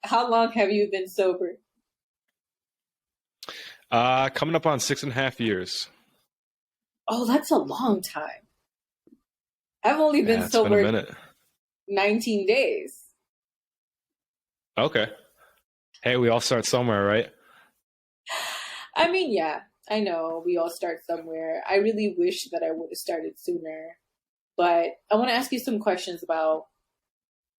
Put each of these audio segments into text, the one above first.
How long have you been sober? Coming up on 6.5 years. Oh, that's a long time. I've only been Yeah, it's been a sober minute. 19 days. Okay. Hey, we all start somewhere, right? I mean, yeah, I know we all start somewhere. I really wish that I would have started sooner. But I want to ask you some questions about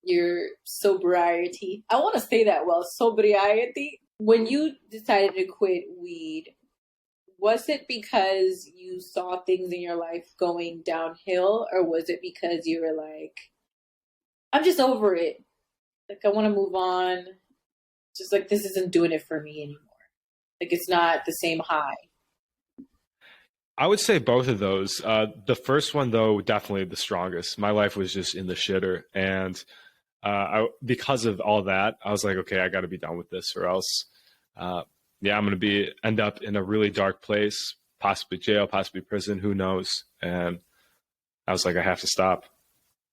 your sobriety. I want to say that well, sobriety. When you decided to quit weed, was it because you saw things in your life going downhill, or was it because you were like, I'm just over it? Like, I want to move on. Just like, this isn't doing it for me anymore. Like, it's not the same high. I would say both of those. The first one, though, definitely the strongest. My life was just in the shitter. And because of all that, I was like, okay, I got to be done with this or else, uh, yeah, I'm going to end up in a really dark place, possibly jail, possibly prison, who knows? And I was like, I have to stop.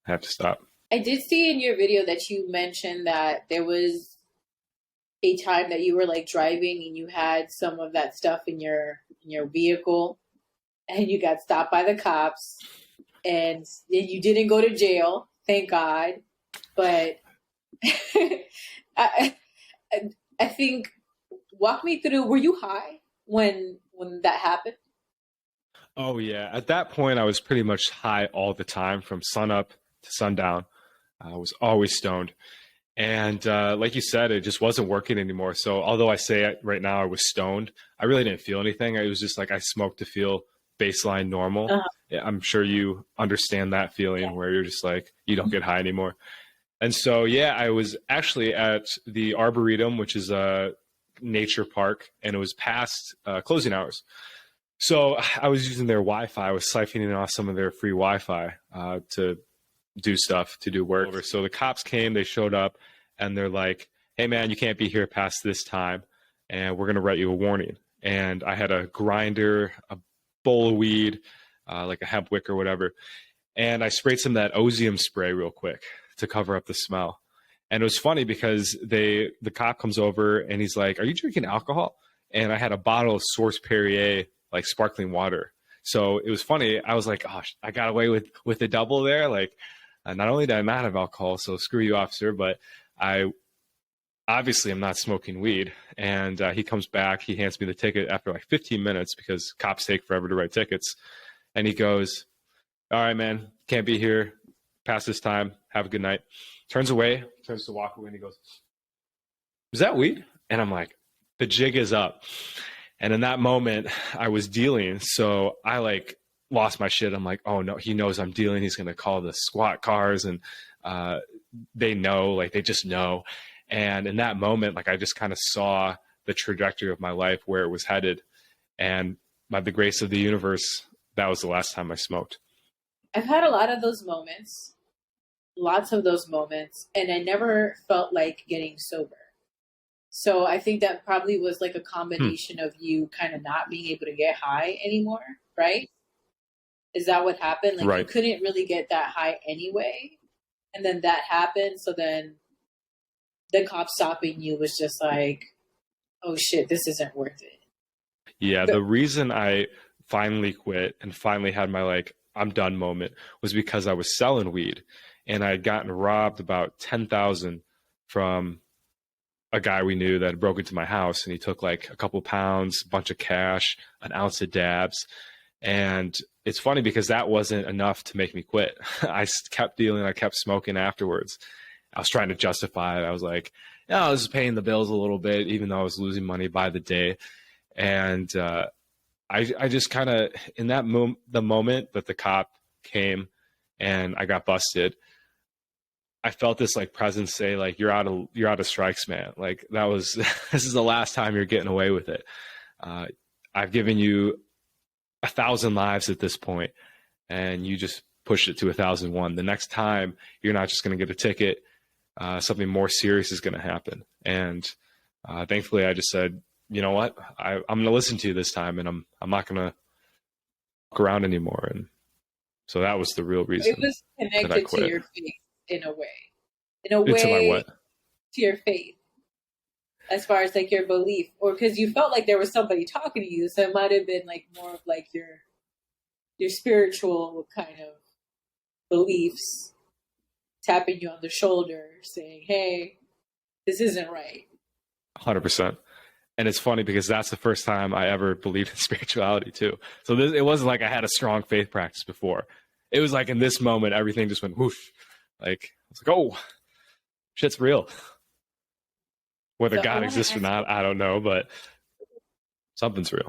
I have to stop. I did see in your video that you mentioned that there was a time that you were like driving and you had some of that stuff in your vehicle and you got stopped by the cops and you didn't go to jail, thank God. But I, I think walk me through. Were you high when that happened? Oh, yeah. At that point, I was pretty much high all the time from sunup to sundown. I was always stoned. And like you said, it just wasn't working anymore. So although I say right now I was stoned, I really didn't feel anything. It was just like I smoked to feel baseline normal. Uh, Yeah, I'm sure you understand that yeah. feeling where you're just like, you don't get high anymore. And so, yeah, I was actually at the Arboretum, which is a nature park, and it was past closing hours. So I was using their Wi-Fi. I was siphoning off some of their free Wi-Fi to do stuff, to do work. So the cops came, they showed up, and they're like, hey, man, you can't be here past this time, and we're going to write you a warning. And I had a grinder, a bowl of weed, like a hemp wick or whatever. And I sprayed some of that Ozium spray real quick to cover up the smell. And it was funny because the cop comes over and he's like, "Are you drinking alcohol?" And I had a bottle of Source Perrier, like sparkling water. So it was funny. I was like, "Gosh, I got away with the double there." Like, not only did I not have alcohol, so screw you, officer, but I obviously am not smoking weed. And he comes back. He hands me the ticket after like 15 minutes because cops take forever to write tickets. And he goes, "All right, man, can't be here past this time. Have a good night." Turns away, turns to walk away, and he goes, "Is that weed?" And I'm like, the jig is up. And in that moment, I was dealing. So I like lost my shit. I'm like, oh no, he knows I'm dealing. He's going to call the squad cars and uh, they know, like they just know. And in that moment, like I just kind of saw the trajectory of my life where it was headed. And by the grace of the universe, that was the last time I smoked. I've had a lot of those moments, lots of those moments, and I never felt like getting sober. So I think that probably was like a Hmm. combination of you kind of not being able to get high anymore, right? Is that what happened? Like you Right. couldn't really get that high anyway, and then that happened. So then the cop stopping you was just like, oh shit, this isn't worth it. Yeah. But The reason I finally quit and finally had my like, I'm done moment was because I was selling weed and I had gotten robbed about 10,000 from a guy we knew that had broke into my house and he took like a couple pounds, a bunch of cash, an ounce of dabs. And it's funny because that wasn't enough to make me quit. I kept dealing, I kept smoking afterwards. I was trying to justify it. I was like, yeah, I was paying the bills a little bit, even though I was losing money by the day. And I just kind of, in that the moment that the cop came and I got busted, I felt this like presence say like you're out of strikes, man. Like that was this is the last time you're getting away with it. Uh, I've given you 1,000 lives at this point, and you just pushed it to 1,001. The next time you're not just going to get a ticket. Something more serious is going to happen. And thankfully, I just said, you know what, I'm going to listen to you this time, and I'm not going to walk around anymore. And so that was the real it reason was that I connected to quit. your faith in a way, in a It's my way what? to your faith. as far as like your belief, or because you felt like there was somebody talking to you, so it might have been like more of like your spiritual kind of beliefs tapping you on the shoulder, saying, "Hey, this isn't right." 100%. And it's funny because that's the first time I ever believed in spirituality too. So it wasn't like I had a strong faith practice before. It was like in this moment, everything just went whoosh. Like, I was like, oh, shit's real. Whether So I God want to exists or ask you, not, I don't know, but something's real.